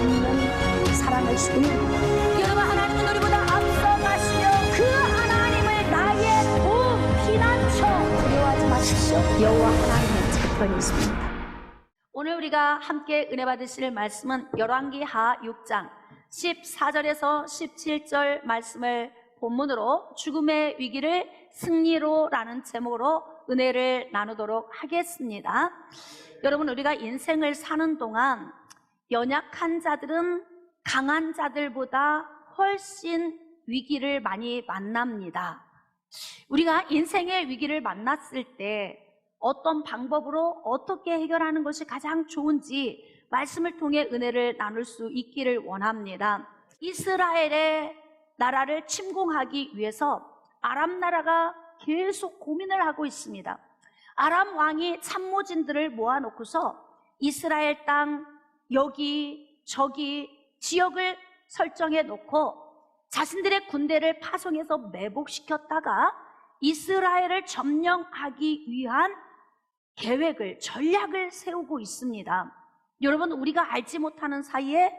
없는 사랑을 주는 여러분, 하나님은 우리보다 앞서가시며 그 하나님을 나의 피난처 두려워하지 마십시오. 여호와 하나님의 책권이 있습니다. 오늘 우리가 함께 은혜 받으실 말씀은 열왕기하 6장 14절에서 17절 말씀을 본문으로 죽음의 위기를 승리로라는 제목으로 은혜를 나누도록 하겠습니다. 여러분, 우리가 인생을 사는 동안 연약한 자들은 강한 자들보다 훨씬 위기를 많이 만납니다. 우리가 인생의 위기를 만났을 때 어떤 방법으로 어떻게 해결하는 것이 가장 좋은지 말씀을 통해 은혜를 나눌 수 있기를 원합니다. 이스라엘의 나라를 침공하기 위해서 아람 나라가 계속 고민을 하고 있습니다. 아람 왕이 참모진들을 모아놓고서 이스라엘 땅 여기 저기 지역을 설정해 놓고 자신들의 군대를 파송해서 매복시켰다가 이스라엘을 점령하기 위한 계획을, 전략을 세우고 있습니다. 여러분, 우리가 알지 못하는 사이에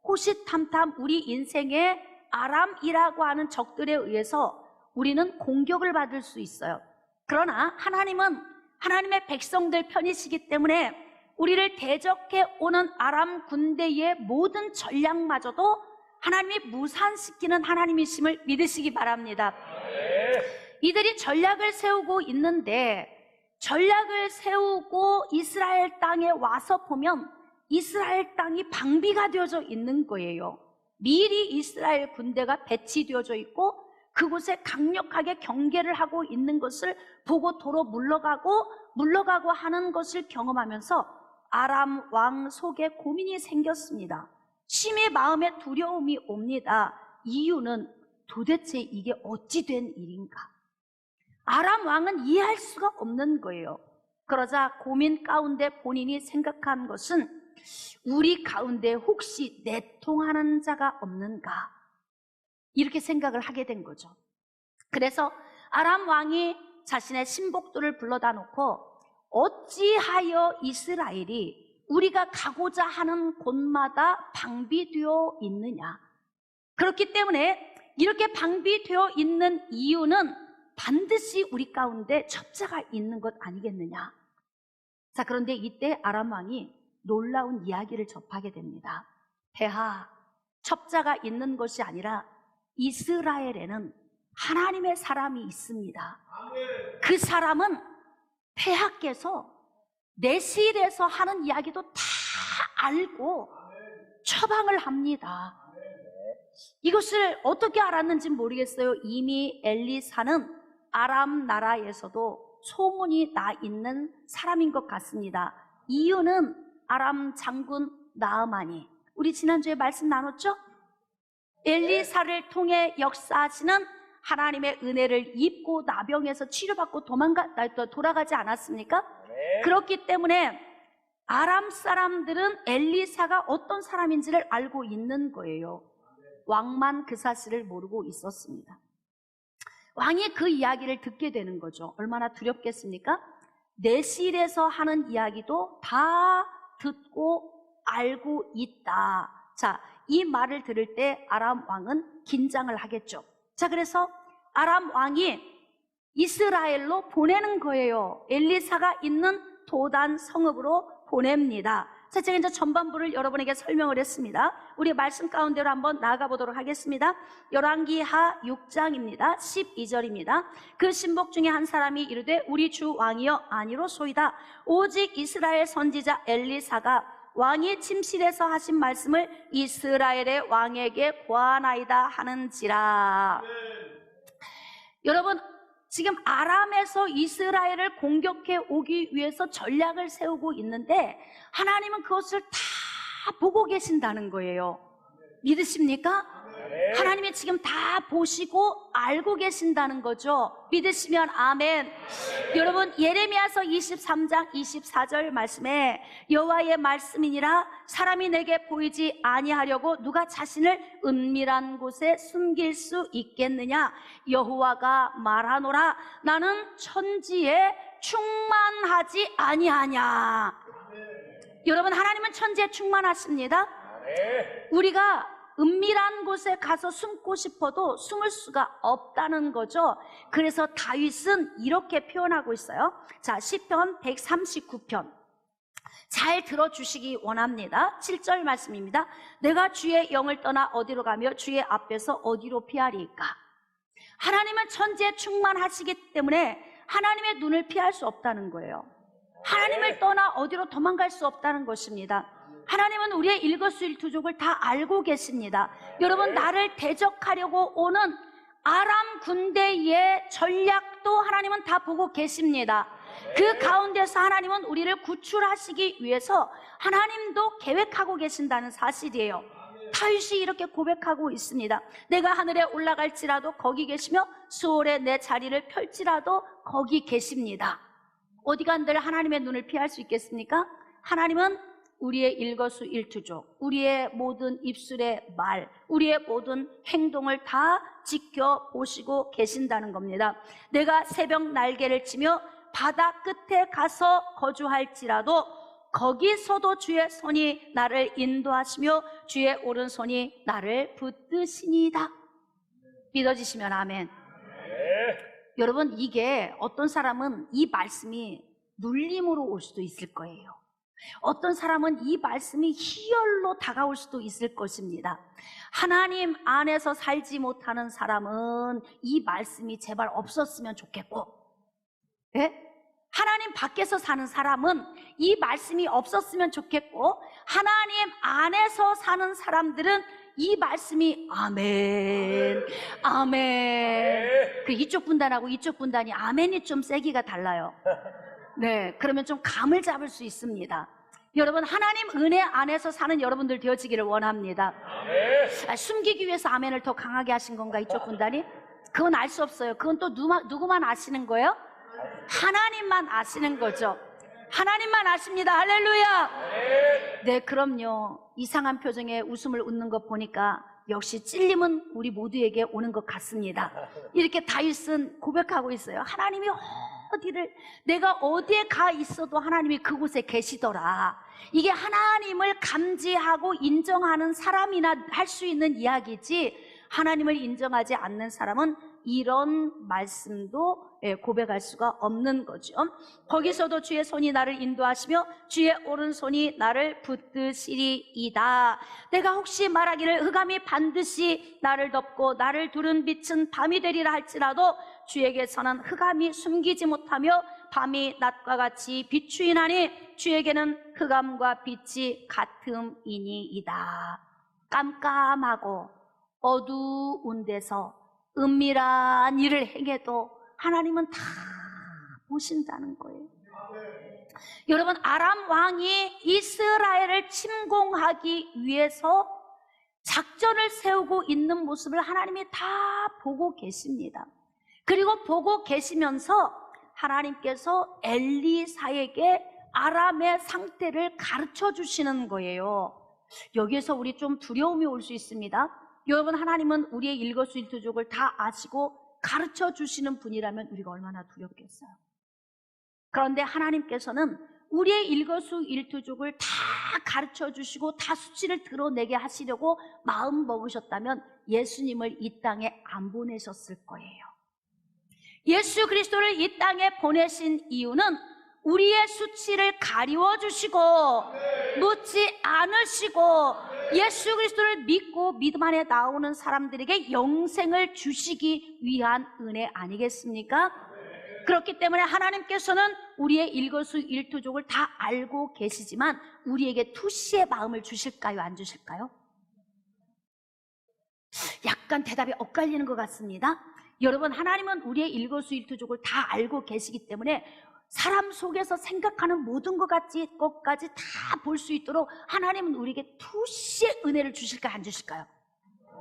호시탐탐 우리 인생의 아람이라고 하는 적들에 의해서 우리는 공격을 받을 수 있어요. 그러나 하나님은 하나님의 백성들 편이시기 때문에 우리를 대적해 오는 아람 군대의 모든 전략마저도 하나님이 무산시키는 하나님이심을 믿으시기 바랍니다. 이들이 전략을 세우고 있는데, 전략을 세우고 이스라엘 땅에 와서 보면 이스라엘 땅이 방비가 되어져 있는 거예요. 미리 이스라엘 군대가 배치되어져 있고 그곳에 강력하게 경계를 하고 있는 것을 보고 도로 물러가고 하는 것을 경험하면서 아람 왕 속에 고민이 생겼습니다. 심히 마음에 두려움이 옵니다. 이유는 도대체 이게 어찌 된 일인가? 아람 왕은 이해할 수가 없는 거예요. 그러자 고민 가운데 본인이 생각한 것은 우리 가운데 혹시 내통하는 자가 없는가? 이렇게 생각을 하게 된 거죠. 그래서 아람 왕이 자신의 신복들을 불러다 놓고 어찌하여 이스라엘이 우리가 가고자 하는 곳마다 방비되어 있느냐? 그렇기 때문에 이렇게 방비되어 있는 이유는 반드시 우리 가운데 첩자가 있는 것 아니겠느냐? 자, 그런데 이때 아람 왕이 놀라운 이야기를 접하게 됩니다. 폐하, 첩자가 있는 것이 아니라 이스라엘에는 하나님의 사람이 있습니다. 그 사람은 폐하께서 내실에서 하는 이야기도 다 알고 처방을 합니다. 이것을 어떻게 알았는지 모르겠어요. 이미 엘리사는 아람 나라에서도 소문이 나 있는 사람인 것 같습니다. 이유는 아람 장군 나아만이, 우리 지난주에 말씀 나눴죠? 엘리사를 통해 역사하시는 하나님의 은혜를 입고 나병에서 치료받고 돌아가지 않았습니까? 그렇기 때문에 아람 사람들은 엘리사가 어떤 사람인지를 알고 있는 거예요. 왕만 그 사실을 모르고 있었습니다. 왕이 그 이야기를 듣게 되는 거죠. 얼마나 두렵겠습니까? 내실에서 하는 이야기도 다 듣고 알고 있다. 자, 이 말을 들을 때 아람 왕은 긴장을 하겠죠. 자, 그래서 아람 왕이 이스라엘로 보내는 거예요. 엘리사가 있는 도단 성읍으로 보냅니다. 자, 제가 이제 전반부를 여러분에게 설명을 했습니다. 우리 말씀 가운데로 한번 나아가 보도록 하겠습니다. 열왕기하 6장입니다. 12절입니다. 그 신복 중에 한 사람이 이르되 우리 주 왕이여 아니로소이다. 오직 이스라엘 선지자 엘리사가 왕이 침실에서 하신 말씀을 이스라엘의 왕에게 고하나이다 하는지라. 여러분, 지금 아람에서 이스라엘을 공격해 오기 위해서 전략을 세우고 있는데 하나님은 그것을 다 보고 계신다는 거예요. 믿으십니까? 하나님이 지금 다 보시고 알고 계신다는 거죠. 믿으시면 아멘. 여러분, 예레미야서 23장 24절 말씀에 여호와의 말씀이니라 사람이 내게 보이지 아니하려고 누가 자신을 은밀한 곳에 숨길 수 있겠느냐? 여호와가 말하노라 나는 천지에 충만하지 아니하냐. 여러분, 하나님은 천지에 충만하십니다. 우리가 은밀한 곳에 가서 숨고 싶어도 숨을 수가 없다는 거죠. 그래서 다윗은 이렇게 표현하고 있어요. 자, 시편 139편. 잘 들어주시기 원합니다. 7절 말씀입니다. 내가 주의 영을 떠나 어디로 가며 주의 앞에서 어디로 피하리까? 하나님은 천지에 충만하시기 때문에 하나님의 눈을 피할 수 없다는 거예요. 하나님을 떠나 어디로 도망갈 수 없다는 것입니다. 하나님은 우리의 일거수일투족을 다 알고 계십니다. 여러분, 나를 대적하려고 오는 아람 군대의 전략도 하나님은 다 보고 계십니다. 그 가운데서 하나님은 우리를 구출하시기 위해서 하나님도 계획하고 계신다는 사실이에요. 다윗이 이렇게 고백하고 있습니다. 내가 하늘에 올라갈지라도 거기 계시며 수월에 내 자리를 펼지라도 거기 계십니다. 어디 간들 하나님의 눈을 피할 수 있겠습니까? 하나님은 우리의 일거수일투족, 우리의 모든 입술의 말, 우리의 모든 행동을 다 지켜보시고 계신다는 겁니다. 내가 새벽 날개를 치며 바다 끝에 가서 거주할지라도 거기서도 주의 손이 나를 인도하시며 주의 오른손이 나를 붙드시니이다. 믿어지시면 아멘. 여러분, 이게 어떤 사람은 이 말씀이 눌림으로 올 수도 있을 거예요. 어떤 사람은 이 말씀이 희열로 다가올 수도 있을 것입니다. 하나님 안에서 살지 못하는 사람은 이 말씀이 제발 없었으면 좋겠고, 예? 하나님 밖에서 사는 사람은 이 말씀이 없었으면 좋겠고, 하나님 안에서 사는 사람들은 이 말씀이 아멘, 아멘. 그 이쪽 분단하고 이쪽 분단이 아멘이 좀 세기가 달라요. 네, 그러면 좀 감을 잡을 수 있습니다. 여러분, 하나님 은혜 안에서 사는 여러분들 되어지기를 원합니다. 숨기기 위해서 아멘을 더 강하게 하신 건가, 이쪽 분단이? 그건 알 수 없어요. 그건 또 누구만 아시는 거예요? 하나님만 아시는 거죠. 하나님만 아십니다. 할렐루야. 네, 그럼요. 이상한 표정에 웃음을 웃는 거 보니까 역시 찔림은 우리 모두에게 오는 것 같습니다. 이렇게 다윗은 고백하고 있어요. 하나님이 내가 어디에 가 있어도 하나님이 그곳에 계시더라. 이게 하나님을 감지하고 인정하는 사람이나 할 수 있는 이야기지, 하나님을 인정하지 않는 사람은 이런 말씀도 고백할 수가 없는 거죠. 거기서도 주의 손이 나를 인도하시며 주의 오른손이 나를 붙드시리이다. 내가 혹시 말하기를 흑암이 반드시 나를 덮고 나를 두른 빛은 밤이 되리라 할지라도 주에게서는 흑암이 숨기지 못하며 밤이 낮과 같이 비추이나니 주에게는 흑암과 빛이 같음이니이다. 깜깜하고 어두운 데서 은밀한 일을 행해도 하나님은 다 보신다는 거예요. 여러분, 아람 왕이 이스라엘을 침공하기 위해서 작전을 세우고 있는 모습을 하나님이 다 보고 계십니다. 그리고 보고 계시면서 하나님께서 엘리사에게 아람의 상태를 가르쳐 주시는 거예요. 여기에서 우리 좀 두려움이 올 수 있습니다. 여러분, 하나님은 우리의 일거수일투족을 다 아시고 가르쳐 주시는 분이라면 우리가 얼마나 두렵겠어요. 그런데 하나님께서는 우리의 일거수일투족을 다 가르쳐 주시고 다 수치를 드러내게 하시려고 마음 먹으셨다면 예수님을 이 땅에 안 보내셨을 거예요. 예수 그리스도를 이 땅에 보내신 이유는 우리의 수치를 가리워 주시고 묻지 않으시고 예수 그리스도를 믿고 믿음 안에 나오는 사람들에게 영생을 주시기 위한 은혜 아니겠습니까? 그렇기 때문에 하나님께서는 우리의 일거수일투족을 다 알고 계시지만 우리에게 투시의 마음을 주실까요? 안 주실까요? 약간 대답이 엇갈리는 것 같습니다. 여러분, 하나님은 우리의 일거수일투족을 다 알고 계시기 때문에 사람 속에서 생각하는 모든 것까지 다 볼 수 있도록 하나님은 우리에게 투시의 은혜를 주실까요? 안 주실까요?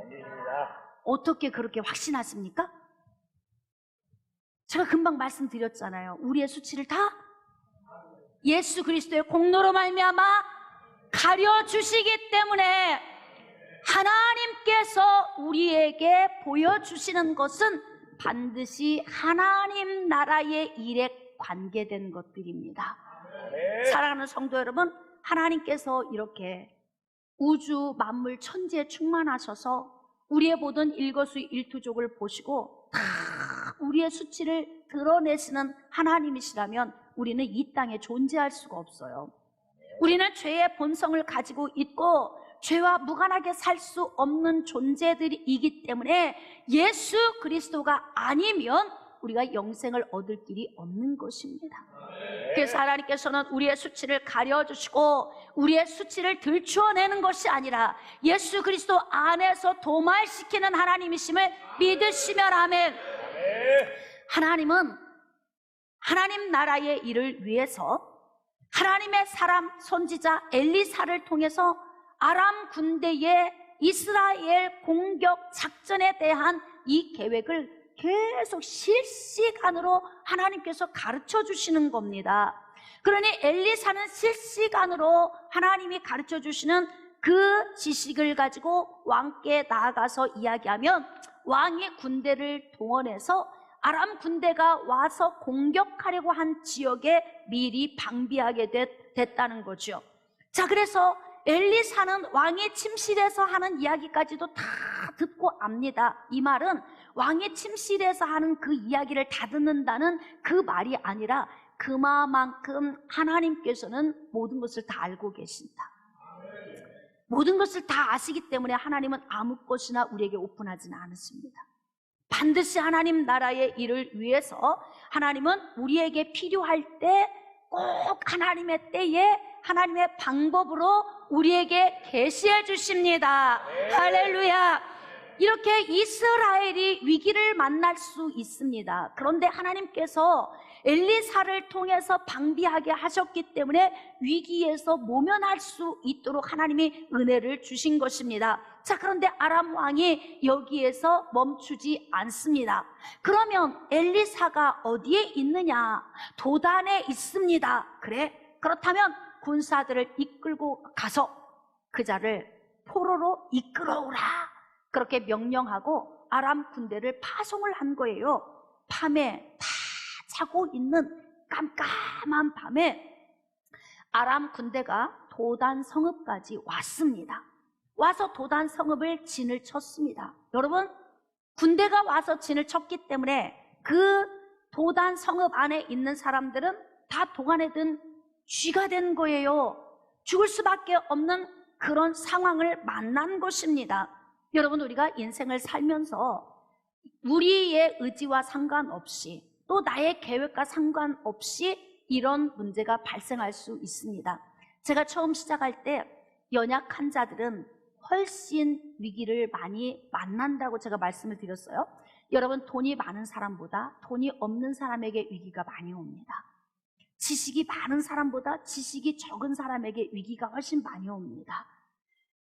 아닙니다. 어떻게 그렇게 확신하십니까? 제가 금방 말씀드렸잖아요. 우리의 수치를 다 예수 그리스도의 공로로 말미암아 가려주시기 때문에 하나님께서 우리에게 보여주시는 것은 반드시 하나님 나라의 일에 관계된 것들입니다. 사랑하는 성도 여러분, 하나님께서 이렇게 우주 만물 천지에 충만하셔서 우리의 모든 일거수일투족을 보시고 다 우리의 수치를 드러내시는 하나님이시라면 우리는 이 땅에 존재할 수가 없어요. 우리는 죄의 본성을 가지고 있고 죄와 무관하게 살 수 없는 존재들이기 때문에 예수 그리스도가 아니면 우리가 영생을 얻을 길이 없는 것입니다. 그래서 하나님께서는 우리의 수치를 가려주시고 우리의 수치를 들추어내는 것이 아니라 예수 그리스도 안에서 도말시키는 하나님이심을 믿으시면 아멘. 하나님은 하나님 나라의 일을 위해서 하나님의 사람 선지자 엘리사를 통해서 아람 군대의 이스라엘 공격 작전에 대한 이 계획을 계속 실시간으로 하나님께서 가르쳐 주시는 겁니다. 그러니 엘리사는 실시간으로 하나님이 가르쳐 주시는 그 지식을 가지고 왕께 나아가서 이야기하면 왕이 군대를 동원해서 아람 군대가 와서 공격하려고 한 지역에 미리 방비하게 됐다는 거죠. 자, 그래서 엘리사는 왕의 침실에서 하는 이야기까지도 다 듣고 압니다. 이 말은 왕의 침실에서 하는 그 이야기를 다 듣는다는 그 말이 아니라 그만큼 하나님께서는 모든 것을 다 알고 계신다. 모든 것을 다 아시기 때문에 하나님은 아무 것이나 우리에게 오픈하지는 않으십니다. 반드시 하나님 나라의 일을 위해서 하나님은 우리에게 필요할 때 꼭 하나님의 때에 하나님의 방법으로 우리에게 계시해 주십니다. 할렐루야. 이렇게 이스라엘이 위기를 만날 수 있습니다. 그런데 하나님께서 엘리사를 통해서 방비하게 하셨기 때문에 위기에서 모면할 수 있도록 하나님이 은혜를 주신 것입니다. 자, 그런데 아람 왕이 여기에서 멈추지 않습니다. 그러면 엘리사가 어디에 있느냐? 도단에 있습니다. 그래? 그렇다면 군사들을 이끌고 가서 그 자를 포로로 이끌어오라. 그렇게 명령하고 아람 군대를 파송을 한 거예요. 밤에 다 자고 있는 깜깜한 밤에 아람 군대가 도단 성읍까지 왔습니다. 와서 도단 성읍을 진을 쳤습니다. 여러분, 군대가 와서 진을 쳤기 때문에 그 도단 성읍 안에 있는 사람들은 다 도간에 든 쥐가 된 거예요. 죽을 수밖에 없는 그런 상황을 만난 것입니다. 여러분, 우리가 인생을 살면서 우리의 의지와 상관없이 또 나의 계획과 상관없이 이런 문제가 발생할 수 있습니다. 제가 처음 시작할 때 연약한 자들은 훨씬 위기를 많이 만난다고 제가 말씀을 드렸어요. 여러분, 돈이 많은 사람보다 돈이 없는 사람에게 위기가 많이 옵니다. 지식이 많은 사람보다 지식이 적은 사람에게 위기가 훨씬 많이 옵니다.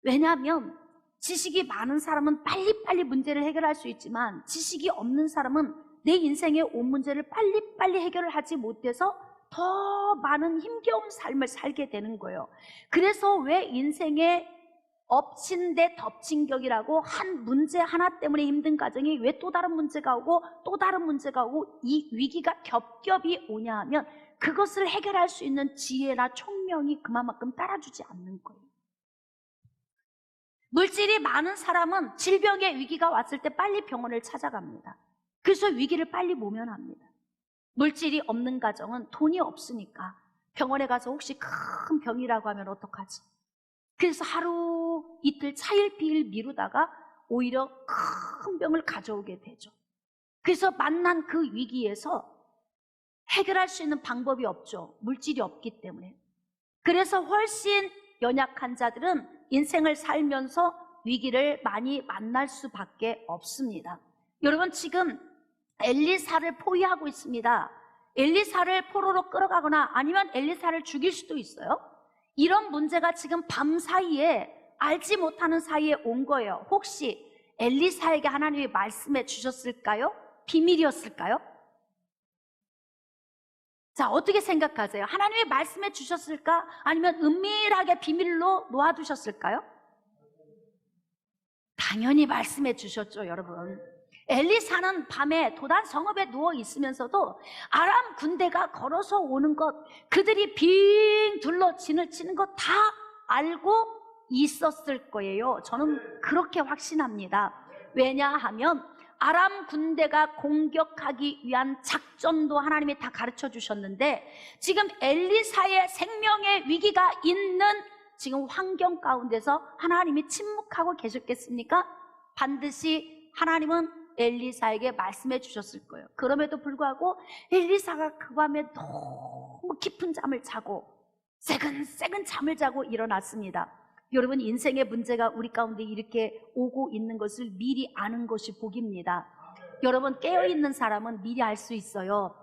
왜냐하면 지식이 많은 사람은 빨리빨리 문제를 해결할 수 있지만 지식이 없는 사람은 내 인생의 온 문제를 빨리빨리 해결을 하지 못해서 더 많은 힘겨운 삶을 살게 되는 거예요. 그래서 왜 인생에 엎친 데 덮친 격이라고 한 문제 하나 때문에 힘든 가정이 왜 또 다른 문제가 오고 또 다른 문제가 오고 이 위기가 겹겹이 오냐 하면 그것을 해결할 수 있는 지혜나 총명이 그만큼 따라주지 않는 거예요. 물질이 많은 사람은 질병의 위기가 왔을 때 빨리 병원을 찾아갑니다. 그래서 위기를 빨리 모면합니다. 물질이 없는 가정은 돈이 없으니까 병원에 가서 혹시 큰 병이라고 하면 어떡하지? 그래서 하루 이틀 차일피일 미루다가 오히려 큰 병을 가져오게 되죠. 그래서 만난 그 위기에서 해결할 수 있는 방법이 없죠. 물질이 없기 때문에. 그래서 훨씬 연약한 자들은 인생을 살면서 위기를 많이 만날 수밖에 없습니다. 여러분, 지금 엘리사를 포위하고 있습니다. 엘리사를 포로로 끌어가거나 아니면 엘리사를 죽일 수도 있어요. 이런 문제가 지금 밤 사이에 알지 못하는 사이에 온 거예요. 혹시 엘리사에게 하나님이 말씀해 주셨을까요? 비밀이었을까요? 자, 어떻게 생각하세요? 하나님이 말씀해 주셨을까? 아니면 은밀하게 비밀로 놓아두셨을까요? 당연히 말씀해 주셨죠, 여러분. 엘리사는 밤에 도단 성읍에 누워 있으면서도 아람 군대가 걸어서 오는 것, 그들이 빙 둘러 진을 치는 것 다 알고 있었을 거예요. 저는 그렇게 확신합니다. 왜냐하면 아람 군대가 공격하기 위한 작전도 하나님이 다 가르쳐 주셨는데, 지금 엘리사의 생명의 위기가 있는 지금 환경 가운데서 하나님이 침묵하고 계셨겠습니까? 반드시 하나님은 엘리사에게 말씀해 주셨을 거예요. 그럼에도 불구하고 엘리사가 그 밤에 너무 깊은 잠을 자고 새근새근 잠을 자고 일어났습니다. 여러분, 인생의 문제가 우리 가운데 이렇게 오고 있는 것을 미리 아는 것이 복입니다. 여러분, 깨어있는 사람은 미리 알 수 있어요.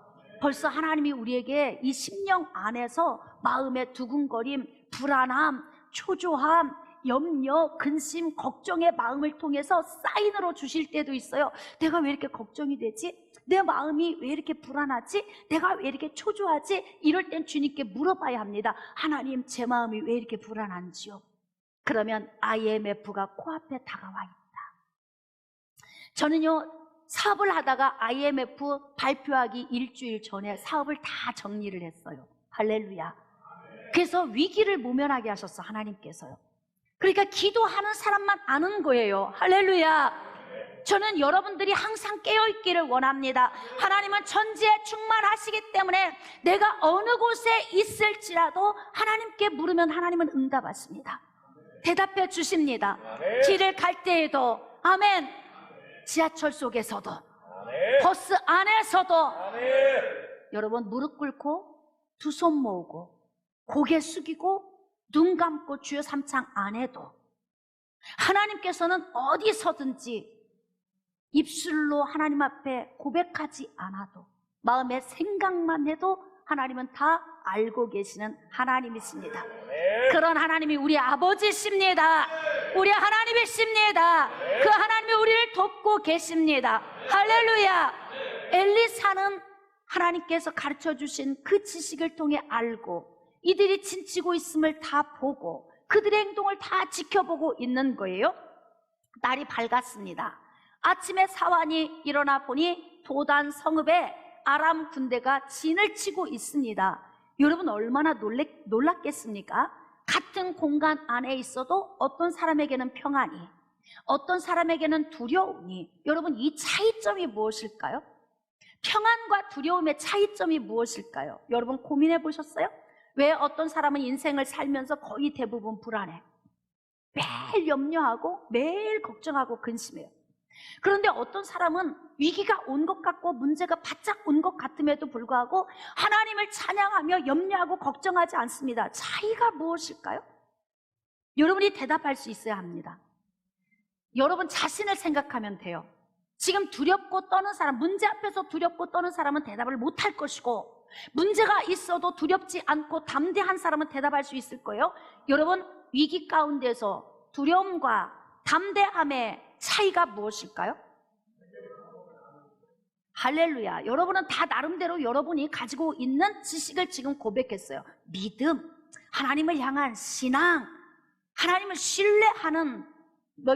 벌써 하나님이 우리에게 이 심령 안에서 마음의 두근거림, 불안함, 초조함, 염려, 근심, 걱정의 마음을 통해서 사인으로 주실 때도 있어요. 내가 왜 이렇게 걱정이 되지? 내 마음이 왜 이렇게 불안하지? 내가 왜 이렇게 초조하지? 이럴 땐 주님께 물어봐야 합니다. 하나님, 제 마음이 왜 이렇게 불안한지요? 그러면 IMF가 코앞에 다가와 있다. 저는요, 사업을 하다가 IMF 발표하기 일주일 전에 사업을 다 정리를 했어요. 할렐루야. 그래서 위기를 모면하게 하셨어, 하나님께서요. 그러니까 기도하는 사람만 아는 거예요. 할렐루야. 저는 여러분들이 항상 깨어있기를 원합니다. 하나님은 천지에 충만하시기 때문에 내가 어느 곳에 있을지라도 하나님께 물으면 하나님은 응답하십니다. 대답해 주십니다. 길을 갈 때에도, 아멘. 지하철 속에서도, 버스 안에서도, 여러분, 무릎 꿇고 두 손 모으고 고개 숙이고 눈 감고 주여 삼창 안 해도 하나님께서는 어디서든지 입술로 하나님 앞에 고백하지 않아도 마음의 생각만 해도 하나님은 다 알고 계시는 하나님이십니다. 그런 하나님이 우리 아버지십니다. 우리 하나님이십니다. 그 하나님이 우리를 돕고 계십니다. 할렐루야. 엘리사는 하나님께서 가르쳐 주신 그 지식을 통해 알고 이들이 진치고 있음을 다 보고 그들의 행동을 다 지켜보고 있는 거예요. 날이 밝았습니다. 아침에 사환이 일어나 보니 도단 성읍에 아람 군대가 진을 치고 있습니다. 여러분, 얼마나 놀랐겠습니까? 같은 공간 안에 있어도 어떤 사람에게는 평안이, 어떤 사람에게는 두려움이. 여러분, 이 차이점이 무엇일까요? 평안과 두려움의 차이점이 무엇일까요? 여러분, 고민해 보셨어요? 왜 어떤 사람은 인생을 살면서 거의 대부분 불안해? 매일 염려하고 매일 걱정하고 근심해요. 그런데 어떤 사람은 위기가 온 것 같고 문제가 바짝 온 것 같음에도 불구하고 하나님을 찬양하며 염려하고 걱정하지 않습니다. 차이가 무엇일까요? 여러분이 대답할 수 있어야 합니다. 여러분 자신을 생각하면 돼요. 지금 두렵고 떠는 사람, 문제 앞에서 두렵고 떠는 사람은 대답을 못할 것이고, 문제가 있어도 두렵지 않고 담대한 사람은 대답할 수 있을 거예요. 여러분, 위기 가운데서 두려움과 담대함의 차이가 무엇일까요? 할렐루야. 여러분은 다 나름대로 여러분이 가지고 있는 지식을 지금 고백했어요. 믿음, 하나님을 향한 신앙, 하나님을 신뢰하는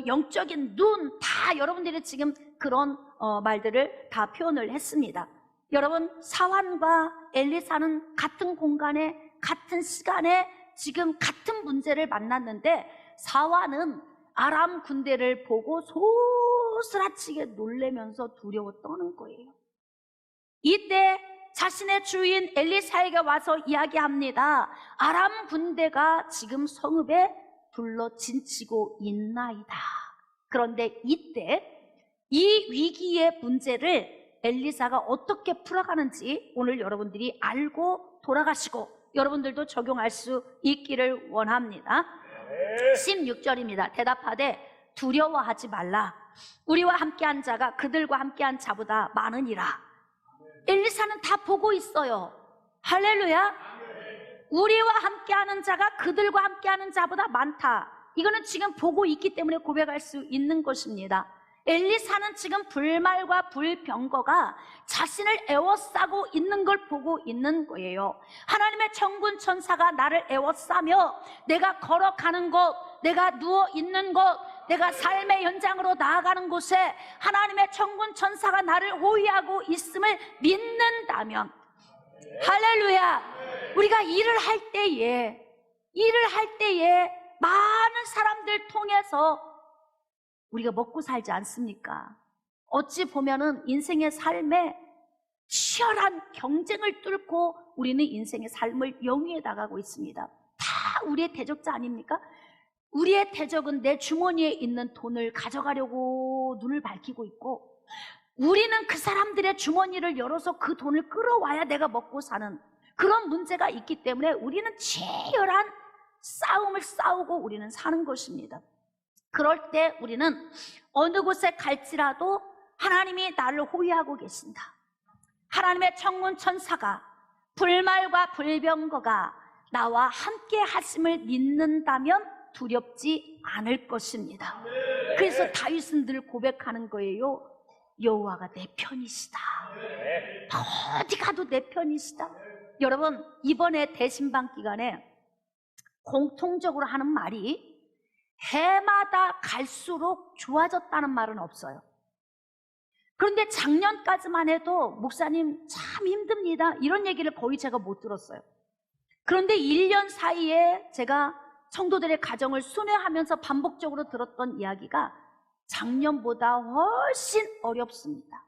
영적인 눈, 다 여러분들이 지금 그런 말들을 다 표현을 했습니다. 여러분, 사환과 엘리사는 같은 공간에 같은 시간에 지금 같은 문제를 만났는데, 사환은 아람 군대를 보고 소스라치게 놀라면서 두려워 떠는 거예요. 이때 자신의 주인 엘리사에게 와서 이야기합니다. 아람 군대가 지금 성읍에 둘러 진치고 있나이다. 그런데 이때 이 위기의 문제를 엘리사가 어떻게 풀어가는지 오늘 여러분들이 알고 돌아가시고 여러분들도 적용할 수 있기를 원합니다. 16절입니다. 대답하되 두려워하지 말라. 우리와 함께한 자가 그들과 함께한 자보다 많으니라. 엘리사는 다 보고 있어요. 할렐루야. 우리와 함께하는 자가 그들과 함께하는 자보다 많다. 이거는 지금 보고 있기 때문에 고백할 수 있는 것입니다. 엘리사는 지금 불말과 불병거가 자신을 에워싸고 있는 걸 보고 있는 거예요. 하나님의 천군 천사가 나를 에워싸며 내가 걸어가는 곳, 내가 누워있는 곳, 내가 삶의 현장으로 나아가는 곳에 하나님의 천군 천사가 나를 호위하고 있음을 믿는다면, 할렐루야, 우리가 일을 할 때에 많은 사람들 통해서 우리가 먹고 살지 않습니까? 어찌 보면은 인생의 삶에 치열한 경쟁을 뚫고 우리는 인생의 삶을 영위해 나가고 있습니다. 다 우리의 대적자 아닙니까? 우리의 대적은 내 주머니에 있는 돈을 가져가려고 눈을 밝히고 있고, 우리는 그 사람들의 주머니를 열어서 그 돈을 끌어와야 내가 먹고 사는 그런 문제가 있기 때문에 우리는 치열한 싸움을 싸우고 우리는 사는 것입니다. 그럴 때 우리는 어느 곳에 갈지라도 하나님이 나를 호위하고 계신다. 하나님의 천군 천사가, 불말과 불병거가 나와 함께 하심을 믿는다면 두렵지 않을 것입니다. 그래서 다윗은 늘 고백하는 거예요. 여호와가 내 편이시다. 어디 가도 내 편이시다. 여러분, 이번에 대신방 기간에 공통적으로 하는 말이 해마다 갈수록 좋아졌다는 말은 없어요. 그런데 작년까지만 해도 목사님 참 힘듭니다, 이런 얘기를 거의 제가 못 들었어요. 그런데 1년 사이에 제가 성도들의 가정을 순회하면서 반복적으로 들었던 이야기가 작년보다 훨씬 어렵습니다.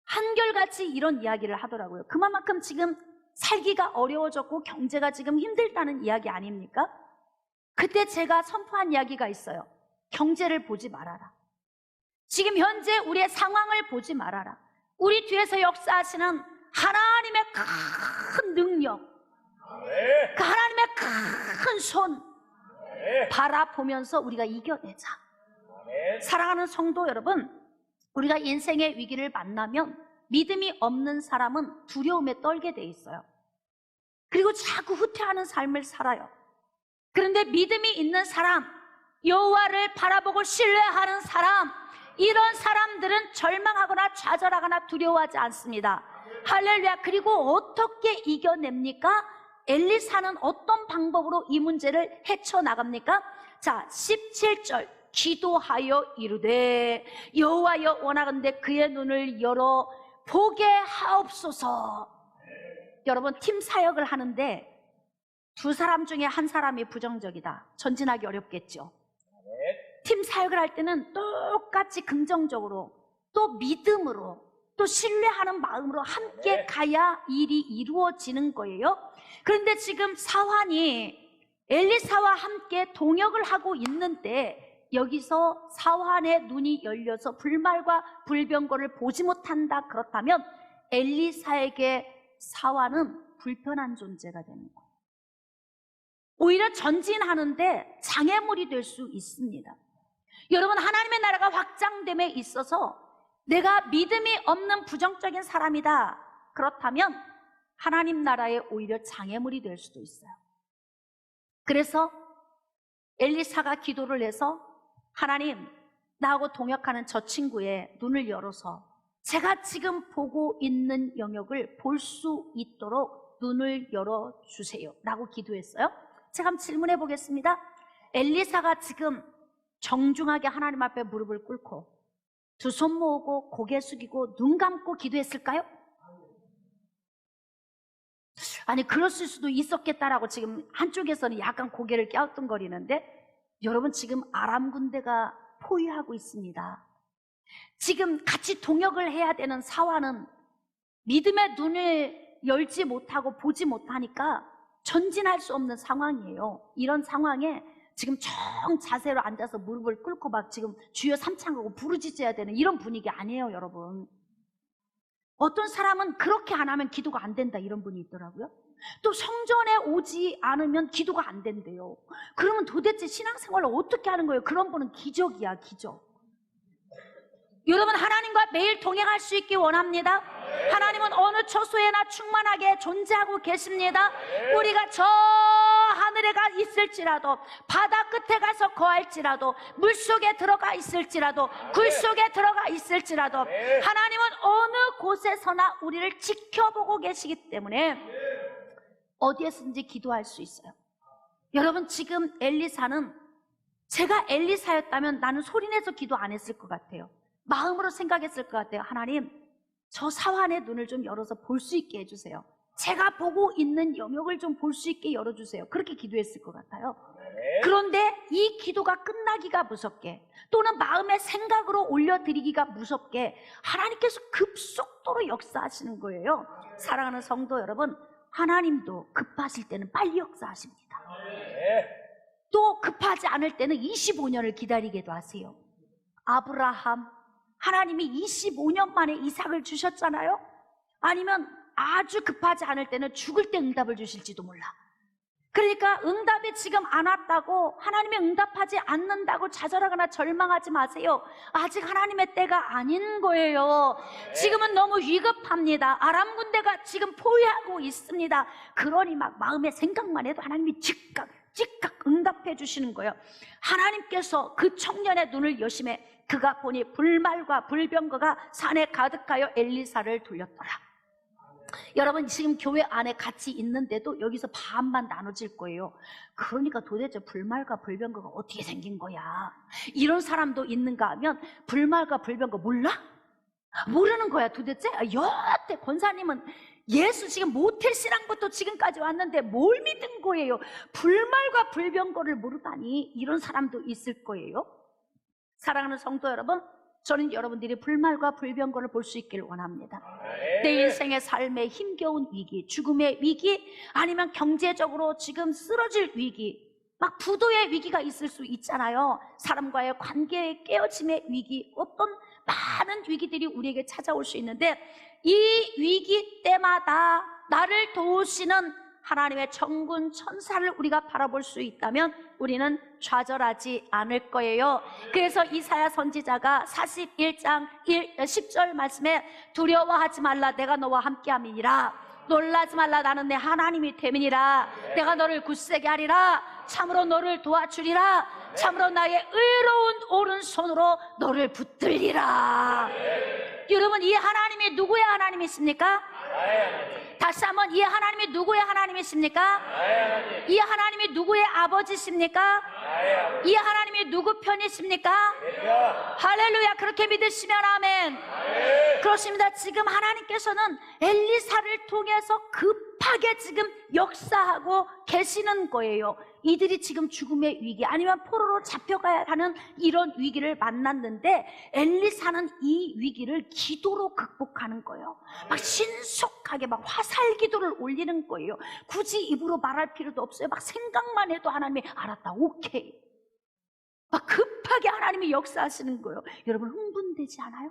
한결같이 이런 이야기를 하더라고요. 그만큼 지금 살기가 어려워졌고 경제가 지금 힘들다는 이야기 아닙니까? 그때 제가 선포한 이야기가 있어요. 경제를 보지 말아라. 지금 현재 우리의 상황을 보지 말아라. 우리 뒤에서 역사하시는 하나님의 큰 능력, 그 하나님의 큰 손 바라보면서 우리가 이겨내자. 사랑하는 성도 여러분, 우리가 인생의 위기를 만나면 믿음이 없는 사람은 두려움에 떨게 돼 있어요. 그리고 자꾸 후퇴하는 삶을 살아요. 그런데 믿음이 있는 사람, 여호와를 바라보고 신뢰하는 사람, 이런 사람들은 절망하거나 좌절하거나 두려워하지 않습니다. 할렐루야. 그리고 어떻게 이겨냅니까? 엘리사는 어떤 방법으로 이 문제를 헤쳐나갑니까? 자, 17절. 기도하여 이르되 여호와여 원하건대 그의 눈을 열어 보게 하옵소서. 여러분, 팀 사역을 하는데 두 사람 중에 한 사람이 부정적이다. 전진하기 어렵겠죠. 팀 사역을 할 때는 똑같이 긍정적으로, 또 믿음으로, 또 신뢰하는 마음으로 함께 가야 일이 이루어지는 거예요. 그런데 지금 사환이 엘리사와 함께 동역을 하고 있는데 여기서 사환의 눈이 열려서 불말과 불병거를 보지 못한다. 그렇다면 엘리사에게 사환은 불편한 존재가 되는 거예요. 오히려 전진하는데 장애물이 될 수 있습니다. 여러분, 하나님의 나라가 확장됨에 있어서 내가 믿음이 없는 부정적인 사람이다. 그렇다면 하나님 나라에 오히려 장애물이 될 수도 있어요. 그래서 엘리사가 기도를 해서 하나님, 나하고 동역하는 저 친구의 눈을 열어서 제가 지금 보고 있는 영역을 볼 수 있도록 눈을 열어주세요 라고 기도했어요. 제가 한번 질문해 보겠습니다. 엘리사가 지금 정중하게 하나님 앞에 무릎을 꿇고 두 손 모으고 고개 숙이고 눈 감고 기도했을까요? 아니, 그랬을 수도 있었겠다라고 지금 한쪽에서는 약간 고개를 갸우뚱거리는데, 여러분, 지금 아람 군대가 포위하고 있습니다. 지금 같이 동역을 해야 되는 사환은 믿음의 눈을 열지 못하고 보지 못하니까 전진할 수 없는 상황이에요. 이런 상황에 지금 정 자세로 앉아서 무릎을 꿇고 막 지금 주여 삼창하고 부르짖어야 되는 이런 분위기 아니에요, 여러분. 어떤 사람은 그렇게 안 하면 기도가 안 된다, 이런 분이 있더라고요. 또 성전에 오지 않으면 기도가 안 된대요. 그러면 도대체 신앙생활을 어떻게 하는 거예요? 그런 분은 기적이야, 기적. 여러분, 하나님과 매일 동행할 수 있기 원합니다. 하나님은 어느 처소에나 충만하게 존재하고 계십니다. 우리가 저 하늘에 가 있을지라도, 바다 끝에 가서 거할지라도, 물속에 들어가 있을지라도, 굴 속에 들어가 있을지라도 하나님은 어느 곳에서나 우리를 지켜보고 계시기 때문에 어디에서든지 기도할 수 있어요. 여러분, 지금 엘리사는, 제가 엘리사였다면 나는 소리내서 기도 안 했을 것 같아요. 마음으로 생각했을 것 같아요. 하나님, 저 사환의 눈을 좀 열어서 볼 수 있게 해주세요. 제가 보고 있는 영역을 좀 볼 수 있게 열어주세요. 그렇게 기도했을 것 같아요. 그런데 이 기도가 끝나기가 무섭게, 또는 마음의 생각으로 올려드리기가 무섭게 하나님께서 급속도로 역사하시는 거예요. 사랑하는 성도 여러분, 하나님도 급하실 때는 빨리 역사하십니다. 또 급하지 않을 때는 25년을 기다리게도 하세요. 아브라함, 하나님이 25년 만에 이삭을 주셨잖아요. 아니면 아주 급하지 않을 때는 죽을 때 응답을 주실지도 몰라. 그러니까 응답이 지금 안 왔다고, 하나님이 응답하지 않는다고 좌절하거나 절망하지 마세요. 아직 하나님의 때가 아닌 거예요. 지금은 너무 위급합니다. 아람 군대가 지금 포위하고 있습니다. 그러니 막 마음의 생각만 해도 하나님이 즉각 응답해 주시는 거예요. 하나님께서 그 청년의 눈을 여심해 그가 보니 불말과 불병거가 산에 가득하여 엘리사를 돌렸더라. 여러분, 지금 교회 안에 같이 있는데도 여기서 반반 나눠질 거예요. 그러니까 도대체 불말과 불병거가 어떻게 생긴 거야? 이런 사람도 있는가 하면, 불말과 불병거 몰라? 모르는 거야 도대체? 여태 권사님은 예수 지금 모태 신앙부터 지금까지 왔는데 뭘 믿은 거예요? 불말과 불병거를 모르다니, 이런 사람도 있을 거예요. 사랑하는 성도 여러분, 저는 여러분들이 불말과 불병거를 볼 수 있기를 원합니다. 내 인생의 삶의 힘겨운 위기, 죽음의 위기, 아니면 경제적으로 지금 쓰러질 위기, 막 부도의 위기가 있을 수 있잖아요. 사람과의 관계의 깨어짐의 위기, 어떤 많은 위기들이 우리에게 찾아올 수 있는데, 이 위기 때마다 나를 도우시는 하나님의 천군 천사를 우리가 바라볼 수 있다면 우리는 좌절하지 않을 거예요. 그래서 이사야 선지자가 41장 10절 말씀에, 두려워하지 말라, 내가 너와 함께함이니라. 놀라지 말라, 나는 내 하나님이 됨이니라. 내가 너를 굳세게 하리라. 참으로 너를 도와주리라. 참으로 나의 의로운 오른손으로 너를 붙들리라. 여러분, 이 하나님이 누구의 하나님이십니까? 다시 한번, 이 하나님이 누구의 하나님이십니까? 이 하나님이 누구의 아버지십니까? 이 하나님이 누구 편이십니까? 할렐루야. 그렇게 믿으시면 아멘. 그렇습니다. 지금 하나님께서는 엘리사를 통해서 급하게 지금 역사하고 계시는 거예요. 이들이 지금 죽음의 위기, 아니면 포로로 잡혀가야 하는 이런 위기를 만났는데, 엘리사는 이 위기를 기도로 극복하는 거예요. 막 신속하게 막 화살 기도를 올리는 거예요. 굳이 입으로 말할 필요도 없어요. 막 생각만 해도 하나님이 알았다, 오케이. 막 급하게 하나님이 역사하시는 거예요. 여러분, 흥분되지 않아요?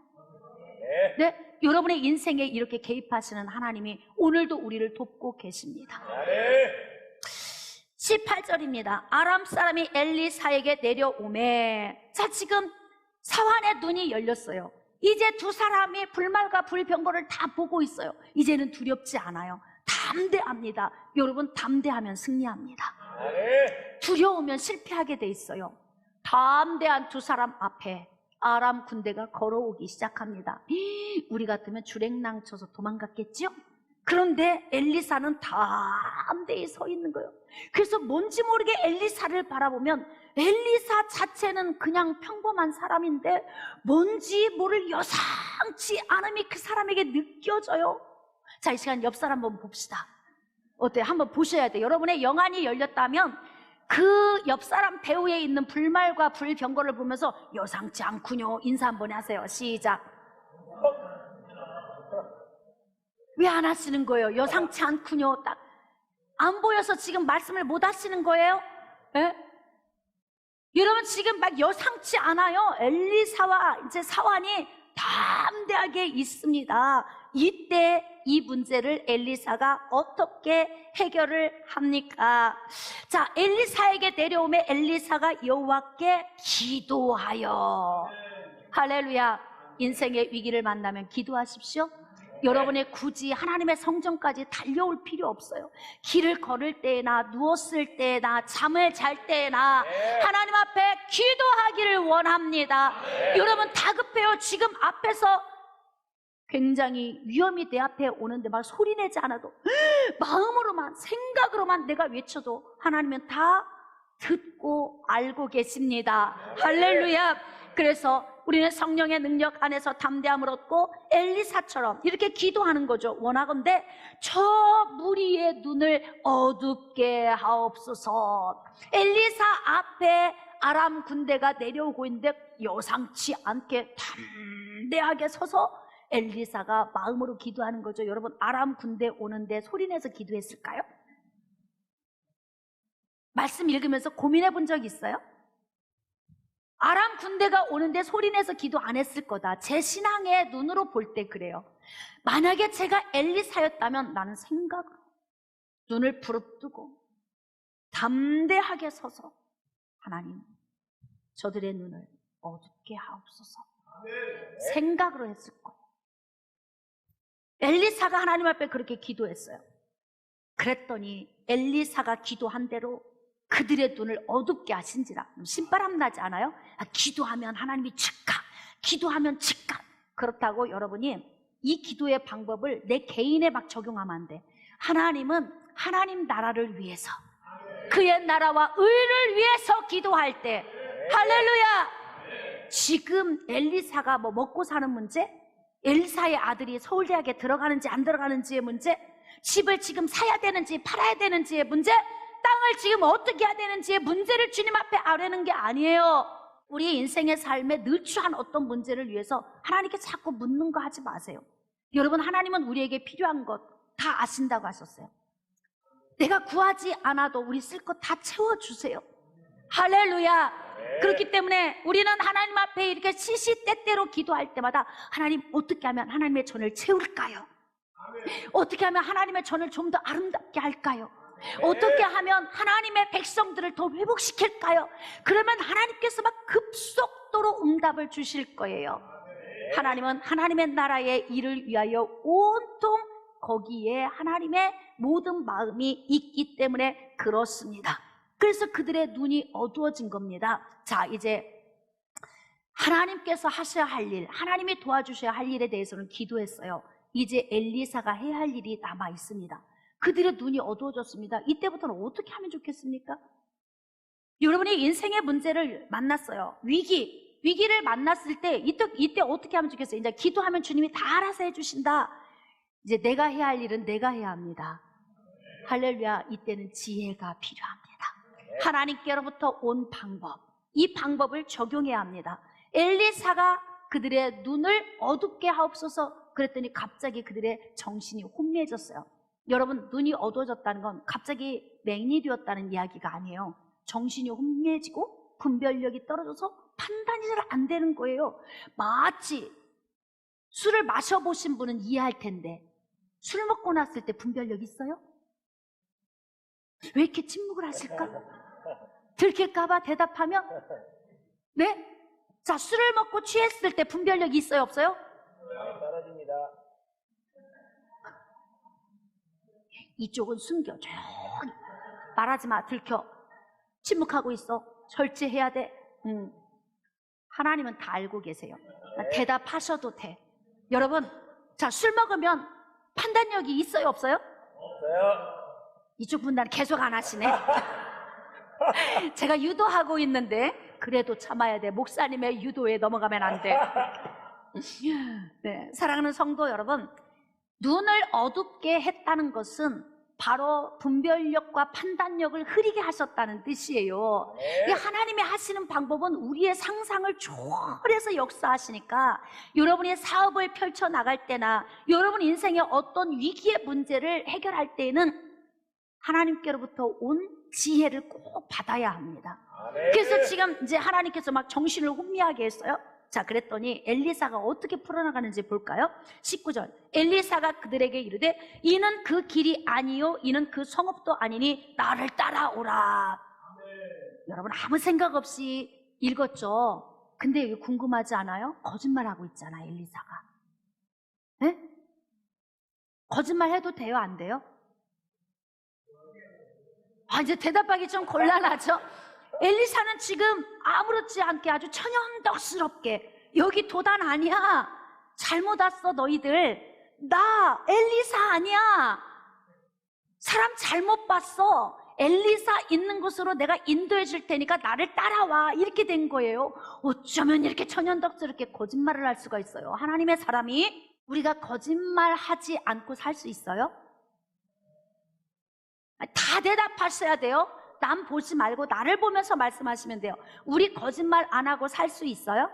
네, 여러분의 인생에 이렇게 개입하시는 하나님이 오늘도 우리를 돕고 계십니다. 18절입니다. 아람 사람이 엘리사에게 내려오매, 자, 지금 사환의 눈이 열렸어요. 이제 두 사람이 불말과 불병거를 다 보고 있어요. 이제는 두렵지 않아요. 담대합니다. 여러분, 담대하면 승리합니다. 두려우면 실패하게 돼 있어요. 담대한 두 사람 앞에 아람 군대가 걸어오기 시작합니다. 우리 같으면 주랭랑 쳐서 도망갔겠죠? 그런데 엘리사는 담대히 서 있는 거예요. 그래서 뭔지 모르게 엘리사를 바라보면, 엘리사 자체는 그냥 평범한 사람인데 뭔지 모를 여상치 않음이 그 사람에게 느껴져요. 자, 이 시간 옆 사람 한번 봅시다. 어때요? 한번 보셔야 돼요. 여러분의 영안이 열렸다면 그 옆 사람 배우에 있는 불말과 불병거를 보면서 여상치 않군요, 인사 한번 하세요. 시작. 왜 안 하시는 거예요? 여상치 않군요. 딱 안 보여서 지금 말씀을 못 하시는 거예요? 예? 여러분, 지금 막 여상치 않아요. 엘리사와 이제 사환이 담대하게 있습니다. 이때 이 문제를 엘리사가 어떻게 해결을 합니까? 자, 엘리사에게 내려오매 엘리사가 여호와께 기도하여. 할렐루야. 인생의 위기를 만나면 기도하십시오. 여러분이 굳이 하나님의 성전까지 달려올 필요 없어요. 길을 걸을 때나 누웠을 때나 잠을 잘 때나 하나님 앞에 기도하기를 원합니다. 여러분, 다급해요. 지금 앞에서 굉장히 위험이 내 앞에 오는데 막 소리내지 않아도 마음으로만, 생각으로만 내가 외쳐도 하나님은 다 듣고 알고 계십니다. 할렐루야. 그래서 우리는 성령의 능력 안에서 담대함을 얻고 엘리사처럼 이렇게 기도하는 거죠. 원하건대 저 무리의 눈을 어둡게 하옵소서. 엘리사 앞에 아람 군대가 내려오고 있는데 여상치 않게 담대하게 서서 엘리사가 마음으로 기도하는 거죠. 여러분, 아람 군대 오는데 소리내서 기도했을까요? 말씀 읽으면서 고민해 본 적 있어요? 아람 군대가 오는데 소리내서 기도 안 했을 거다. 제 신앙의 눈으로 볼 때 그래요. 만약에 제가 엘리사였다면 나는 생각으로 눈을 부릅뜨고 담대하게 서서 하나님, 저들의 눈을 어둡게 하옵소서. 생각으로 했을 거예요. 엘리사가 하나님 앞에 그렇게 기도했어요. 그랬더니 엘리사가 기도한 대로 그들의 눈을 어둡게 하신지라. 신바람 나지 않아요? 기도하면 하나님이 즉각, 기도하면 즉각. 그렇다고 여러분이 이 기도의 방법을 내 개인에 막 적용하면 안 돼. 하나님은 하나님 나라를 위해서, 그의 나라와 의를 위해서 기도할 때, 할렐루야! 지금 엘리사가 뭐 먹고 사는 문제, 엘리사의 아들이 서울대학에 들어가는지 안 들어가는지의 문제, 집을 지금 사야 되는지 팔아야 되는지의 문제, 땅을 지금 어떻게 해야 되는지의 문제를 주님 앞에 아뢰는 게 아니에요. 우리 인생의 삶에 늘추한 어떤 문제를 위해서 하나님께 자꾸 묻는 거 하지 마세요. 여러분, 하나님은 우리에게 필요한 것 다 아신다고 하셨어요. 내가 구하지 않아도 우리 쓸 것 다 채워주세요. 할렐루야. 그렇기 때문에 우리는 하나님 앞에 이렇게 시시때때로 기도할 때마다 하나님, 어떻게 하면 하나님의 전을 채울까요? 어떻게 하면 하나님의 전을 좀 더 아름답게 할까요? 어떻게 하면 하나님의 백성들을 더 회복시킬까요? 그러면 하나님께서 막 급속도로 응답을 주실 거예요. 하나님은 하나님의 나라의 일을 위하여 온통 거기에 하나님의 모든 마음이 있기 때문에 그렇습니다. 그래서 그들의 눈이 어두워진 겁니다. 자, 이제 하나님께서 하셔야 할 일, 하나님이 도와주셔야 할 일에 대해서는 기도했어요. 이제 엘리사가 해야 할 일이 남아 있습니다. 그들의 눈이 어두워졌습니다. 이때부터는 어떻게 하면 좋겠습니까? 여러분이 인생의 문제를 만났어요. 위기를 만났을 때 이때 어떻게 하면 좋겠어요? 이제 기도하면 주님이 다 알아서 해주신다. 이제 내가 해야 할 일은 내가 해야 합니다. 할렐루야. 이때는 지혜가 필요합니다. 하나님께로부터 온 방법, 이 방법을 적용해야 합니다. 엘리사가 그들의 눈을 어둡게 하옵소서 그랬더니 갑자기 그들의 정신이 혼미해졌어요. 여러분, 눈이 어두워졌다는 건 갑자기 맹인이 되었다는 이야기가 아니에요. 정신이 혼미해지고 분별력이 떨어져서 판단이 잘 안 되는 거예요. 마치 술을 마셔보신 분은 이해할 텐데, 술 먹고 났을 때 분별력 있어요? 왜 이렇게 침묵을 하실까? 들킬까봐 대답하면? 네? 자, 술을 먹고 취했을 때 분별력이 있어요, 없어요? 떨어집니다. 이쪽은 숨겨. 조용히 말하지 마. 들켜. 침묵하고 있어. 절제해야 돼. 하나님은 다 알고 계세요. 대답하셔도 돼. 여러분, 자, 술 먹으면 판단력이 있어요, 없어요? 없어요. 이쪽 분들은 계속 안 하시네. 제가 유도하고 있는데 그래도 참아야 돼. 목사님의 유도에 넘어가면 안 돼. 네, 사랑하는 성도 여러분, 눈을 어둡게 했다는 것은 바로 분별력과 판단력을 흐리게 하셨다는 뜻이에요. 이 하나님이 하시는 방법은 우리의 상상을 초월해서 역사하시니까 여러분의 사업을 펼쳐나갈 때나 여러분 인생의 어떤 위기의 문제를 해결할 때에는 하나님께로부터 온 지혜를 꼭 받아야 합니다. 그래서 지금 이제 하나님께서 막 정신을 혼미하게 했어요. 자, 그랬더니 엘리사가 어떻게 풀어나가는지 볼까요? 19절. 엘리사가 그들에게 이르되 이는 그 길이 아니요 이는 그 성읍도 아니니 나를 따라오라. 여러분, 아무 생각 없이 읽었죠? 근데 이거 궁금하지 않아요? 거짓말하고 있잖아, 엘리사가. 네? 거짓말 해도 돼요, 안 돼요? 이제 대답하기 좀 곤란하죠? 엘리사는 지금 아무렇지 않게 아주 천연덕스럽게, 여기 도단 아니야, 잘못 왔어 너희들, 나 엘리사 아니야, 사람 잘못 봤어, 엘리사 있는 곳으로 내가 인도해 줄 테니까 나를 따라와. 이렇게 된 거예요. 어쩌면 이렇게 천연덕스럽게 거짓말을 할 수가 있어요. 하나님의 사람이 우리가 거짓말하지 않고 살 수 있어요? 다 대답하셔야 돼요. 남 보지 말고 나를 보면서 말씀하시면 돼요. 우리 거짓말 안 하고 살 수 있어요?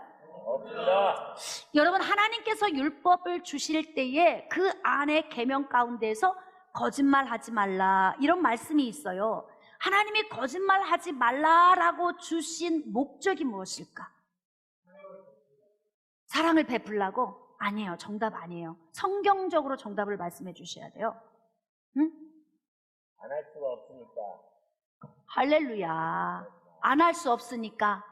없습니다. 여러분, 하나님께서 율법을 주실 때에 그 안에 계명 가운데에서 거짓말하지 말라 이런 말씀이 있어요. 하나님이 거짓말하지 말라라고 주신 목적이 무엇일까? 사랑을 베풀라고? 아니에요. 정답 아니에요. 성경적으로 정답을 말씀해 주셔야 돼요. 응? 안 할 수가 없으니까. 할렐루야. 안 할 수 없으니까.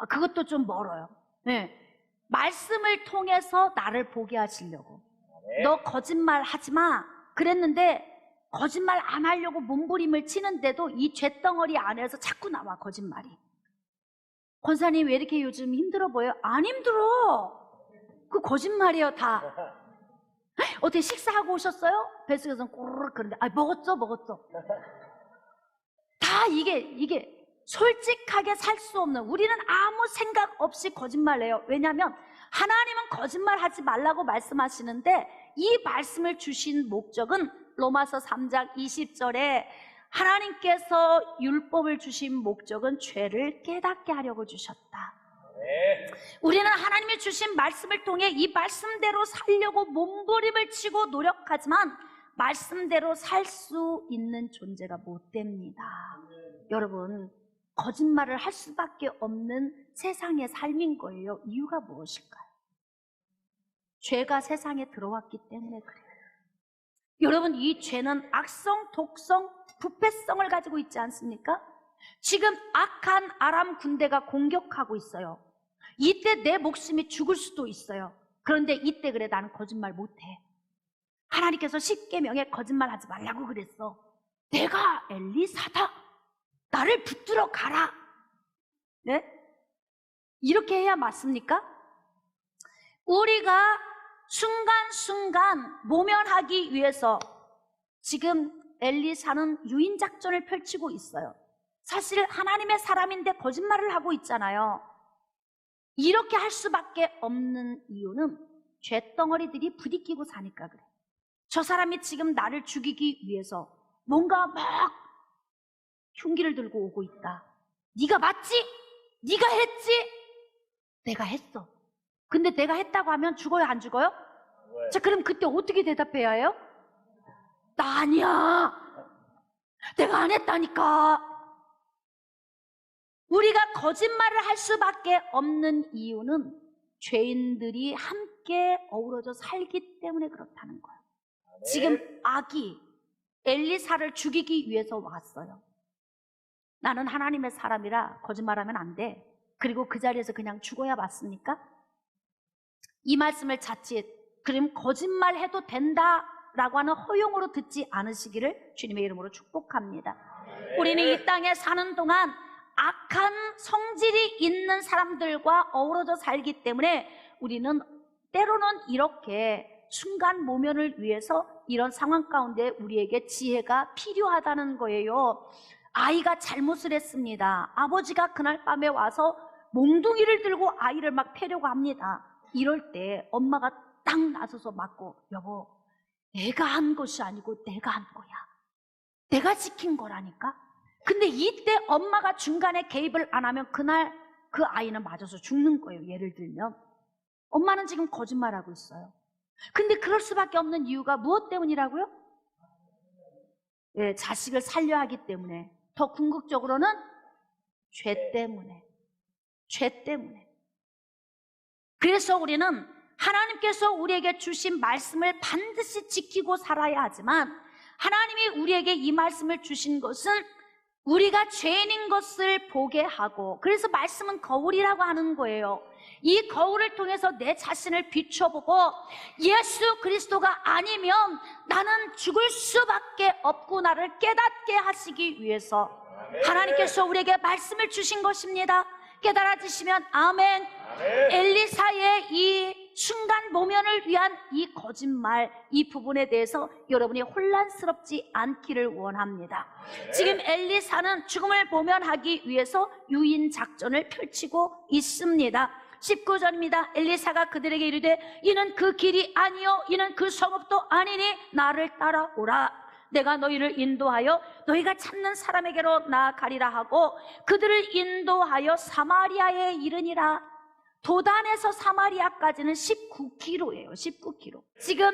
그것도 좀 멀어요. 네. 말씀을 통해서 나를 보게 하시려고. 네. 너 거짓말 하지 마. 그랬는데 거짓말 안 하려고 몸부림을 치는데도 이 죄덩어리 안에서 자꾸 나와 거짓말이. 권사님 왜 이렇게 요즘 힘들어 보여요? 안 힘들어. 그 거짓말이에요 다. 어떻게 식사하고 오셨어요? 뱃속에서 꼬르륵 그러는데 먹었죠. 다 이게 솔직하게 살 수 없는, 우리는 아무 생각 없이 거짓말해요. 왜냐하면 하나님은 거짓말하지 말라고 말씀하시는데 이 말씀을 주신 목적은 로마서 3장 20절에 하나님께서 율법을 주신 목적은 죄를 깨닫게 하려고 주셨다. 네. 우리는 하나님이 주신 말씀을 통해 이 말씀대로 살려고 몸부림을 치고 노력하지만 말씀대로 살 수 있는 존재가 못 됩니다. 여러분, 거짓말을 할 수밖에 없는 세상의 삶인 거예요. 이유가 무엇일까요? 죄가 세상에 들어왔기 때문에 그래요. 여러분, 이 죄는 악성, 독성, 부패성을 가지고 있지 않습니까? 지금 악한 아람 군대가 공격하고 있어요. 이때 내 목숨이 죽을 수도 있어요. 그런데 이때 그래, 나는 거짓말 못해. 하나님께서 십계명에 거짓말하지 말라고 그랬어. 내가 엘리사다. 나를 붙들어 가라. 네? 이렇게 해야 맞습니까? 우리가 순간순간 모면하기 위해서 지금 엘리사는 유인작전을 펼치고 있어요. 사실 하나님의 사람인데 거짓말을 하고 있잖아요. 이렇게 할 수밖에 없는 이유는 죄덩어리들이 부딪히고 사니까 그래. 저 사람이 지금 나를 죽이기 위해서 뭔가 막 흉기를 들고 오고 있다. 네가 맞지? 네가 했지? 내가 했어. 근데 내가 했다고 하면 죽어요, 안 죽어요? 왜? 자, 그럼 그때 어떻게 대답해야 해요? 나 아니야. 내가 안 했다니까. 우리가 거짓말을 할 수밖에 없는 이유는 죄인들이 함께 어우러져 살기 때문에 그렇다는 거예요. 네. 지금 악이 엘리사를 죽이기 위해서 왔어요. 나는 하나님의 사람이라 거짓말하면 안 돼. 그리고 그 자리에서 그냥 죽어야 맞습니까? 이 말씀을 자칫 그럼 거짓말해도 된다라고 하는 허용으로 듣지 않으시기를 주님의 이름으로 축복합니다. 네. 우리는 이 땅에 사는 동안 악한 성질이 있는 사람들과 어우러져 살기 때문에 우리는 때로는 이렇게 순간 모면을 위해서 이런 상황 가운데 우리에게 지혜가 필요하다는 거예요. 아이가 잘못을 했습니다. 아버지가 그날 밤에 와서 몽둥이를 들고 아이를 막 패려고 합니다. 이럴 때 엄마가 딱 나서서 맞고, 여보, 내가 한 것이 아니고 내가 한 거야. 내가 지킨 거라니까. 근데 이때 엄마가 중간에 개입을 안 하면 그날 그 아이는 맞아서 죽는 거예요. 예를 들면 엄마는 지금 거짓말하고 있어요. 근데 그럴 수밖에 없는 이유가 무엇 때문이라고요? 예, 자식을 살려야 하기 때문에. 더 궁극적으로는 죄 때문에. 죄 때문에. 그래서 우리는 하나님께서 우리에게 주신 말씀을 반드시 지키고 살아야 하지만, 하나님이 우리에게 이 말씀을 주신 것은 우리가 죄인인 것을 보게 하고, 그래서 말씀은 거울이라고 하는 거예요. 이 거울을 통해서 내 자신을 비춰보고 예수 그리스도가 아니면 나는 죽을 수밖에 없구나를 깨닫게 하시기 위해서 하나님께서 우리에게 말씀을 주신 것입니다. 깨달아지시면 아멘. 아멘. 엘리사의 이 순간 모면을 위한 이 거짓말, 이 부분에 대해서 여러분이 혼란스럽지 않기를 원합니다. 지금 엘리사는 죽음을 모면하기 위해서 유인 작전을 펼치고 있습니다. 19절입니다. 엘리사가 그들에게 이르되 이는 그 길이 아니요 이는 그 성읍도 아니니 나를 따라오라. 내가 너희를 인도하여 너희가 찾는 사람에게로 나아가리라 하고 그들을 인도하여 사마리아에 이르니라. 도단에서 사마리아까지는 19km예요. 19km. 지금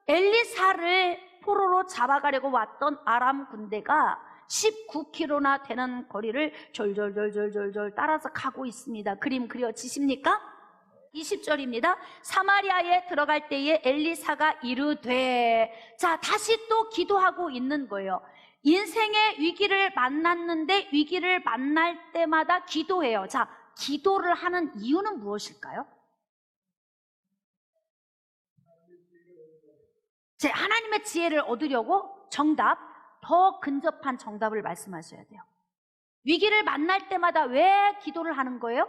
엘리사를 포로로 잡아가려고 왔던 아람 군대가 19km나 되는 거리를 졸졸졸졸졸 따라서 가고 있습니다. 그림 그려지십니까? 20절입니다. 사마리아에 들어갈 때에 엘리사가 이르되, 자, 다시 또 기도하고 있는 거예요. 인생의 위기를 만났는데 위기를 만날 때마다 기도해요. 자, 기도를 하는 이유는 무엇일까요? 제 하나님의 지혜를 얻으려고 정답, 더 근접한 정답을 말씀하셔야 돼요. 위기를 만날 때마다 왜 기도를 하는 거예요?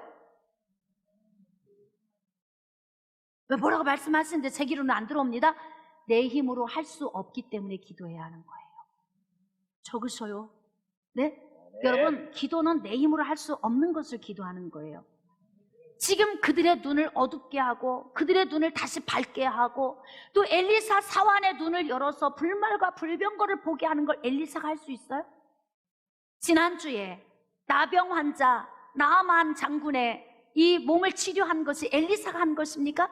왜 뭐라고 말씀하시는데 제 귀로는 안 들어옵니다. 내 힘으로 할 수 없기 때문에 기도해야 하는 거예요. 적으셔요. 네? 여러분, 기도는 내 힘으로 할 수 없는 것을 기도하는 거예요. 지금 그들의 눈을 어둡게 하고 그들의 눈을 다시 밝게 하고 또 엘리사 사환의 눈을 열어서 불말과 불병거를 보게 하는 걸 엘리사가 할 수 있어요? 지난주에 나병 환자 나아만 장군의 이 몸을 치료한 것이 엘리사가 한 것입니까?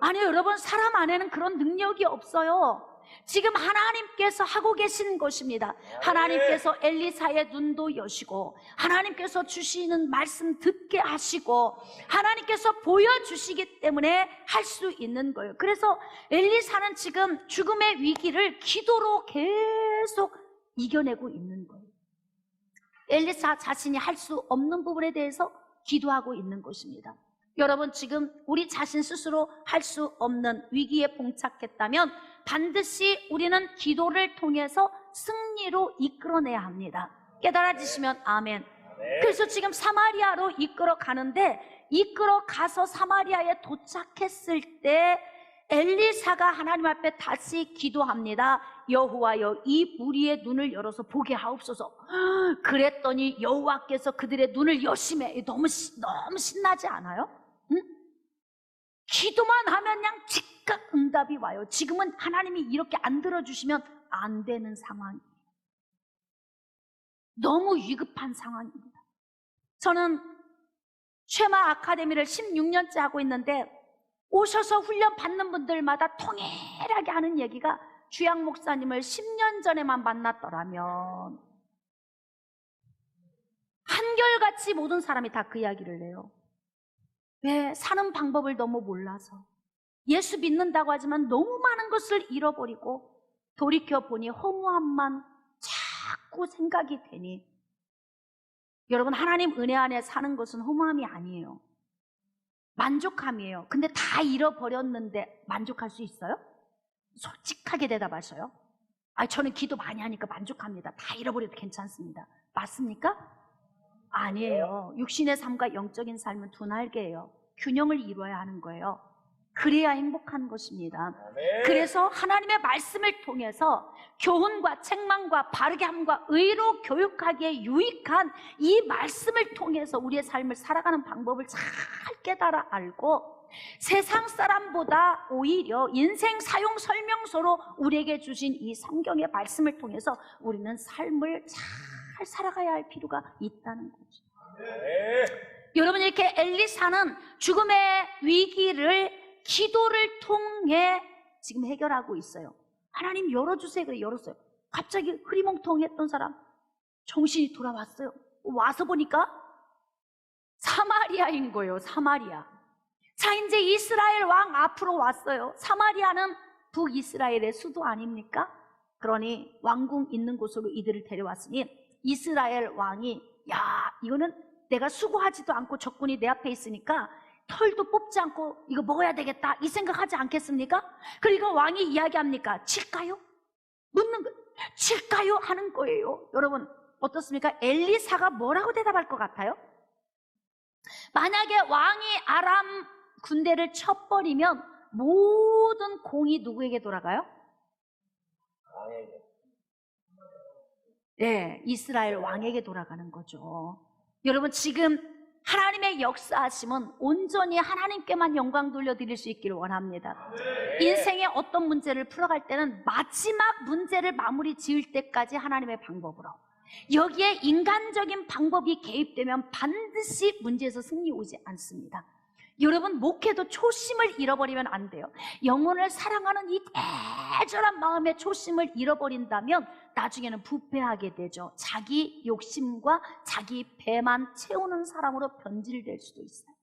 아니요, 여러분, 사람 안에는 그런 능력이 없어요. 지금 하나님께서 하고 계신 것입니다. 하나님께서 엘리사의 눈도 여시고 하나님께서 주시는 말씀 듣게 하시고 하나님께서 보여주시기 때문에 할 수 있는 거예요. 그래서 엘리사는 지금 죽음의 위기를 기도로 계속 이겨내고 있는 거예요. 엘리사 자신이 할 수 없는 부분에 대해서 기도하고 있는 것입니다. 여러분, 지금 우리 자신 스스로 할 수 없는 위기에 봉착했다면 반드시 우리는 기도를 통해서 승리로 이끌어내야 합니다. 깨달아지시면 아멘. 그래서 지금 사마리아로 이끌어 가는데, 이끌어 가서 사마리아에 도착했을 때 엘리사가 하나님 앞에 다시 기도합니다. 여호와여, 이 무리의 눈을 열어서 보게 하옵소서. 그랬더니 여호와께서 그들의 눈을 여시매. 너무 신나지 않아요? 응? 기도만 하면 그냥 즉각 응답이 와요. 지금은 하나님이 이렇게 안 들어주시면 안 되는 상황이에요. 너무 위급한 상황입니다. 저는 쉐마 아카데미를 16년째 하고 있는데 오셔서 훈련 받는 분들마다 통일하게 하는 얘기가, 주양 목사님을 10년 전에만 만났더라면, 한결같이 모든 사람이 다 그 이야기를 해요. 왜? 사는 방법을 너무 몰라서. 예수 믿는다고 하지만 너무 많은 것을 잃어버리고 돌이켜보니 허무함만 자꾸 생각이 되니. 여러분, 하나님 은혜 안에 사는 것은 허무함이 아니에요. 만족함이에요. 근데 다 잃어버렸는데 만족할 수 있어요? 솔직하게 대답하셔요. 저는 기도 많이 하니까 만족합니다. 다 잃어버려도 괜찮습니다. 맞습니까? 아니에요. 육신의 삶과 영적인 삶은 두 날개예요. 균형을 이루어야 하는 거예요. 그래야 행복한 것입니다. 그래서 하나님의 말씀을 통해서 교훈과 책망과 바르게 함과 의로 교육하기에 유익한 이 말씀을 통해서 우리의 삶을 살아가는 방법을 잘 깨달아 알고, 세상 사람보다 오히려 인생 사용 설명서로 우리에게 주신 이 성경의 말씀을 통해서 우리는 삶을 잘 살아가야 할 필요가 있다는 거죠. 여러분, 이렇게 엘리사는 죽음의 위기를 기도를 통해 지금 해결하고 있어요. 하나님 열어주세요. 그래, 열었어요. 갑자기 흐리멍텅했던 사람 정신이 돌아왔어요. 와서 보니까 사마리아인 거예요. 사마리아. 자, 이제 이스라엘 왕 앞으로 왔어요. 사마리아는 북이스라엘의 수도 아닙니까? 그러니 왕궁 있는 곳으로 이들을 데려왔으니 이스라엘 왕이, 야, 이거는 내가 수고하지도 않고 적군이 내 앞에 있으니까 털도 뽑지 않고 이거 먹어야 되겠다, 이 생각하지 않겠습니까? 그리고 왕이 이야기합니까? 칠까요? 묻는 거, 칠까요? 하는 거예요. 여러분, 어떻습니까? 엘리사가 뭐라고 대답할 것 같아요? 만약에 왕이 아람 군대를 쳐버리면 모든 공이 누구에게 돌아가요? 왕에게. 네, 이스라엘 왕에게 돌아가는 거죠. 여러분, 지금 하나님의 역사하심은 온전히 하나님께만 영광 돌려드릴 수 있기를 원합니다. 인생의 어떤 문제를 풀어갈 때는 마지막 문제를 마무리 지을 때까지 하나님의 방법으로, 여기에 인간적인 방법이 개입되면 반드시 문제에서 승리 오지 않습니다. 여러분, 목회도 초심을 잃어버리면 안 돼요. 영혼을 사랑하는 이 애절한 마음의 초심을 잃어버린다면 나중에는 부패하게 되죠. 자기 욕심과 자기 배만 채우는 사람으로 변질될 수도 있어요.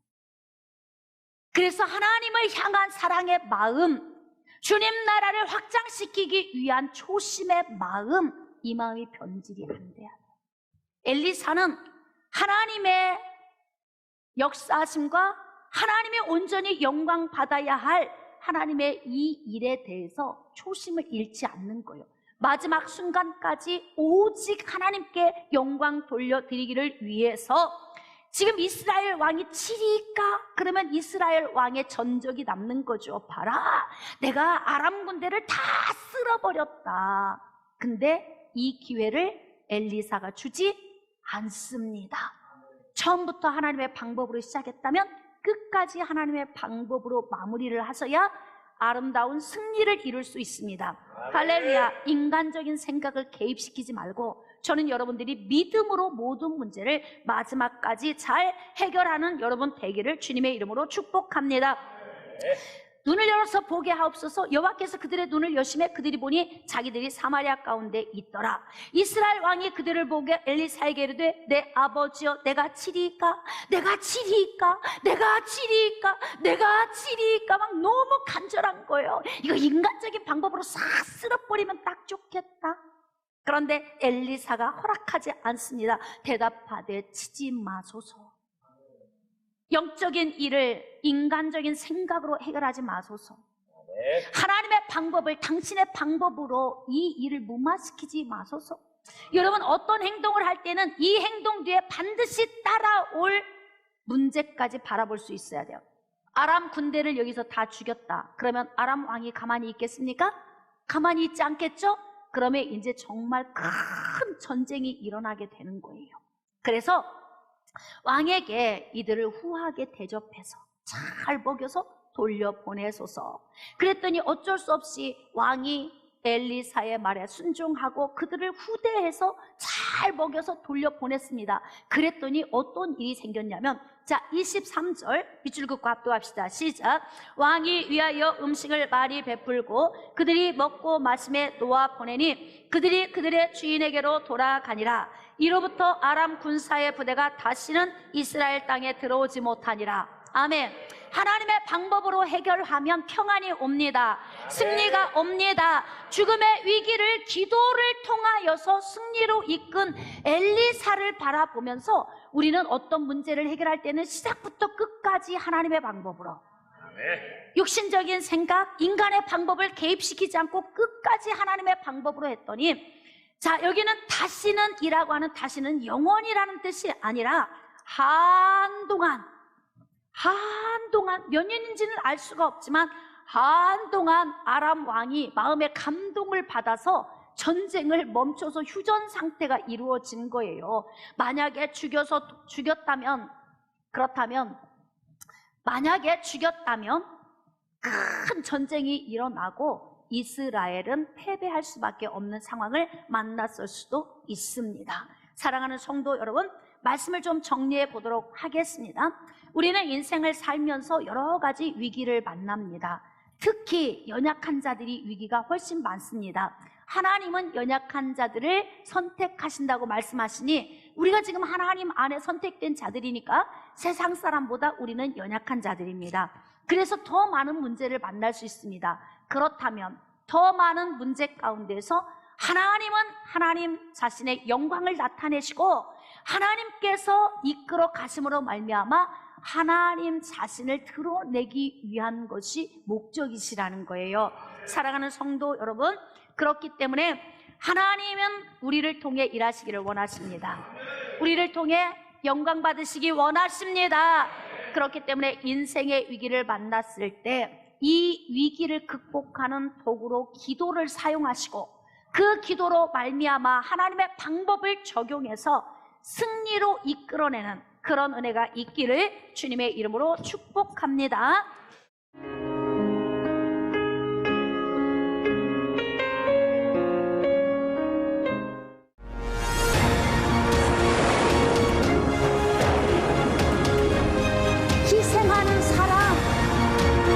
그래서 하나님을 향한 사랑의 마음, 주님 나라를 확장시키기 위한 초심의 마음, 이 마음이 변질이 안 돼요. 엘리사는 하나님의 역사하심과 하나님이 온전히 영광 받아야 할 하나님의 이 일에 대해서 초심을 잃지 않는 거예요. 마지막 순간까지 오직 하나님께 영광 돌려드리기를 위해서, 지금 이스라엘 왕이 치리까? 그러면 이스라엘 왕의 전적이 남는 거죠. 봐라, 내가 아람 군대를 다 쓸어버렸다. 근데 이 기회를 엘리사가 주지 않습니다. 처음부터 하나님의 방법으로 시작했다면 끝까지 하나님의 방법으로 마무리를 하셔야 아름다운 승리를 이룰 수 있습니다. 할렐루야. 인간적인 생각을 개입시키지 말고, 저는 여러분들이 믿음으로 모든 문제를 마지막까지 잘 해결하는 여러분 되기를 주님의 이름으로 축복합니다. 눈을 열어서 보게 하옵소서. 여호와께서 그들의 눈을 여심해 그들이 보니 자기들이 사마리아 가운데 있더라. 이스라엘 왕이 그들을 보게 엘리사에게 이르되, 내 아버지여, 내가 치리이까? 내가 치리이까? 내가 치리이까? 내가 치리이까? 막 너무 간절한 거예요. 이거 인간적인 방법으로 싹 쓸어버리면 딱 좋겠다. 그런데 엘리사가 허락하지 않습니다. 대답하되, 치지 마소서. 영적인 일을 인간적인 생각으로 해결하지 마소서. 하나님의 방법을 당신의 방법으로 이 일을 무마시키지 마소서. 여러분, 어떤 행동을 할 때는 이 행동 뒤에 반드시 따라올 문제까지 바라볼 수 있어야 돼요. 아람 군대를 여기서 다 죽였다. 그러면 아람 왕이 가만히 있겠습니까? 가만히 있지 않겠죠? 그러면 이제 정말 큰 전쟁이 일어나게 되는 거예요. 그래서 왕에게 이들을 후하게 대접해서 잘 먹여서 돌려보내소서. 그랬더니 어쩔 수 없이 왕이 엘리사의 말에 순종하고 그들을 후대해서 잘 먹여서 돌려보냈습니다. 그랬더니 어떤 일이 생겼냐면, 자, 23절 밑줄 긋고 합독합시다. 시작. 왕이 위하여 음식을 많이 베풀고 그들이 먹고 마심에 놓아 보내니 그들이 그들의 주인에게로 돌아가니라. 이로부터 아람 군사의 부대가 다시는 이스라엘 땅에 들어오지 못하니라. 아멘. 하나님의 방법으로 해결하면 평안이 옵니다. 승리가 옵니다. 죽음의 위기를 기도를 통하여서 승리로 이끈 엘리사를 바라보면서 우리는 어떤 문제를 해결할 때는 시작부터 끝까지 하나님의 방법으로, 육신적인 생각, 인간의 방법을 개입시키지 않고 끝까지 하나님의 방법으로 했더니, 자, 여기는 다시는 이라고 하는 다시는 영원이라는 뜻이 아니라 한동안 몇 년인지는 알 수가 없지만 한동안 아람 왕이 마음의 감동을 받아서 전쟁을 멈춰서 휴전 상태가 이루어진 거예요. 만약에 죽였다면 큰 전쟁이 일어나고 이스라엘은 패배할 수밖에 없는 상황을 만났을 수도 있습니다. 사랑하는 성도 여러분, 말씀을 좀 정리해 보도록 하겠습니다. 우리는 인생을 살면서 여러 가지 위기를 만납니다. 특히 연약한 자들이 위기가 훨씬 많습니다. 하나님은 연약한 자들을 선택하신다고 말씀하시니 우리가 지금 하나님 안에 선택된 자들이니까 세상 사람보다 우리는 연약한 자들입니다. 그래서 더 많은 문제를 만날 수 있습니다. 그렇다면 더 많은 문제 가운데서 하나님은 하나님 자신의 영광을 나타내시고 하나님께서 이끌어 가심으로 말미암아 하나님 자신을 드러내기 위한 것이 목적이시라는 거예요. 사랑하는 성도 여러분, 그렇기 때문에 하나님은 우리를 통해 일하시기를 원하십니다. 우리를 통해 영광 받으시기 원하십니다. 그렇기 때문에 인생의 위기를 만났을 때 이 위기를 극복하는 도구로 기도를 사용하시고 그 기도로 말미암아 하나님의 방법을 적용해서 승리로 이끌어내는 그런 은혜가 있기를 주님의 이름으로 축복합니다. 희생하는 사랑,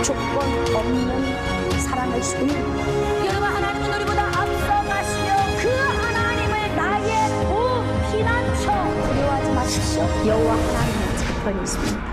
조건 없는 사랑을 소유합니다. 여러분, 하나님은 우리보다 앞서가시며 그 하나님을 나의 피난처 두려워하지 마십시오. 여호와 하나님은 저편이 있습니다.